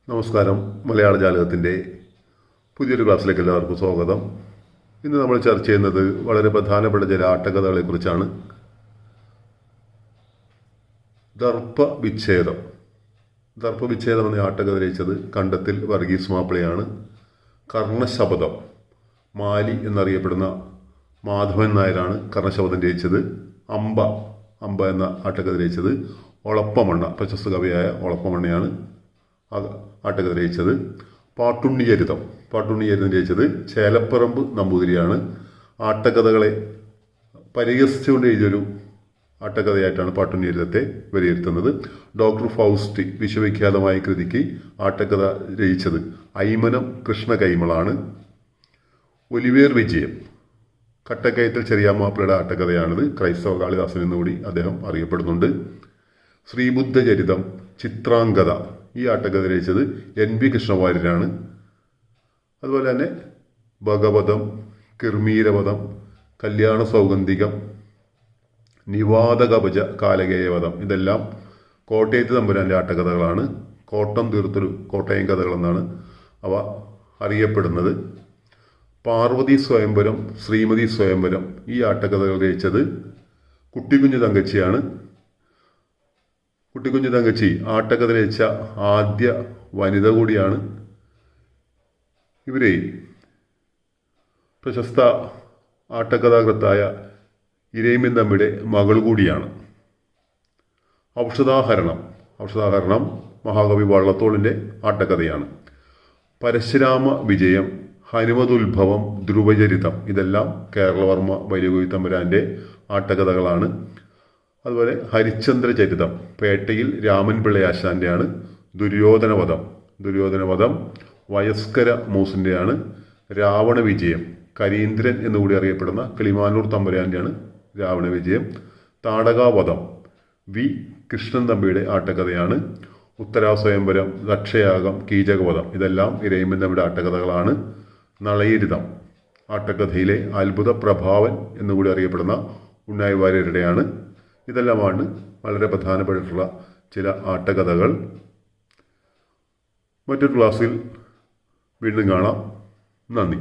നമസ്കാരം. മലയാള ജാലകത്തിൻ്റെ പുതിയൊരു ക്ലാസ്സിലേക്ക് എല്ലാവർക്കും സ്വാഗതം. ഇന്ന് നമ്മൾ ചർച്ച ചെയ്യുന്നത് വളരെ പ്രധാനപ്പെട്ട ചില ആട്ടക്കഥകളെക്കുറിച്ചാണ്. ദർപ്പവിച്ഛേദം എന്ന ആട്ടക്കഥ രചിച്ചത് കണ്ടത്തിൽ വർഗീസ് മാപ്പിളയാണ്. കർണശബദം, മാലി എന്നറിയപ്പെടുന്ന മാധവൻ നായരാണ് കർണശബദം രചിച്ചത്. അമ്പ എന്ന ആട്ടക്കഥ രചിച്ചത് ഒളപ്പമണ്ണ, പ്രശസ്ത കവിയായ ഒളപ്പമണ്ണയാണ് ആട്ടക്കഥ രചിച്ചത്. പാട്ടുണ്ണിചരിതം രചിച്ചത് ചേലപ്പറമ്പ് നമ്പൂതിരിയാണ്. ആട്ടക്കഥകളെ പരിഹസിച്ചുകൊണ്ട് എഴുതിയൊരു ആട്ടക്കഥയായിട്ടാണ് പാട്ടുണ്ണിചരിതത്തെ വിലയിരുത്തുന്നത്. ഡോക്ടർ ഫൗസ്റ്റി വിശ്വവിഖ്യാതമായ കൃതിക്ക് ആട്ടക്കഥ രചിച്ചത് ഐമനം കൃഷ്ണ കൈമളാണ്. ഒലിവേർ വിജയം, കട്ടക്കയത്തിൽ ചെറിയാമാപ്പിളയുടെ ആട്ടക്കഥയാണിത്. ക്രൈസ്തവ കാളിദാസൻ എന്നുകൂടി അദ്ദേഹം അറിയപ്പെടുന്നുണ്ട്. ശ്രീബുദ്ധചരിതം, ചിത്രാംഗത, ഈ ആട്ടക്കഥ രചിച്ചത് NV കൃഷ്ണവാര്യരാണ്. അതുപോലെ തന്നെ ഭഗവതം, കിർമീരവധം, കല്യാണ സൗഗന്ധികം, നിവാദകവച കാലകേയവധം, ഇതെല്ലാം കോട്ടയത്ത് തമ്പുരാൻ്റെ ആട്ടക്കഥകളാണ്. കോട്ടം തീർത്തൊരു കോട്ടയം കഥകൾ എന്നാണ് അവ അറിയപ്പെടുന്നത്. പാർവതി സ്വയംവരം, ശ്രീമതി സ്വയംവരം, ഈ ആട്ടക്കഥകൾ രചിച്ചത് കുട്ടിക്കുഞ്ഞു തങ്കച്ചിയാണ്. കുട്ടിക്കുഞ്ഞു തങ്കച്ചി ആട്ടക്കഥ രചിച്ച ആദ്യ വനിത കൂടിയാണ്. ഇവരെ പ്രശസ്ത ആട്ടക്കഥാകൃത്തായ ഇരയിമ്മൻ തമ്പിയുടെ മകൾ കൂടിയാണ്. ഔഷധാഹരണം മഹാകവി വള്ളത്തോളിൻ്റെ ആട്ടക്കഥയാണ്. പരശുരാമ വിജയം, ഹനുമതുത്ഭവം, ധ്രുവചരിതം, ഇതെല്ലാം കേരളവർമ്മ വലിയകോയി തമ്പുരാൻ്റെ ആട്ടക്കഥകളാണ്. അതുപോലെ ഹരിശ്ചന്ദ്രചരിതം പേട്ടയിൽ രാമൻ പിള്ളയാശാൻ്റെയാണ്. ദുര്യോധനവധം വയസ്കര മൂസിൻ്റെയാണ്. രാവണ വിജയം കരീന്ദ്രൻ എന്നുകൂടി അറിയപ്പെടുന്ന കിളിമാനൂർ തമ്പുരാൻ്റെയാണ് രാവണ വിജയം. താടകാവധം V കൃഷ്ണൻ തമ്പിയുടെ ആട്ടക്കഥയാണ്. ഉത്തരാസ്വയംവരം, ദക്ഷയാഗം, കീചകവധം, ഇതെല്ലാം ഇരയിമ്മൻ തമ്പിയുടെ ആട്ടക്കഥകളാണ്. നളചരിതം ആട്ടക്കഥയിലെ അത്ഭുത പ്രഭാവൻ എന്നുകൂടി അറിയപ്പെടുന്ന ഉണ്ണായി വാര്യരുടെയാണ്. ഇതെല്ലാമാണ് വളരെ പ്രധാനപ്പെട്ടിട്ടുള്ള ചില ആട്ടക്കഥകൾ. മറ്റൊരു ക്ലാസ്സിൽ വീണ്ടും കാണാം. നന്ദി.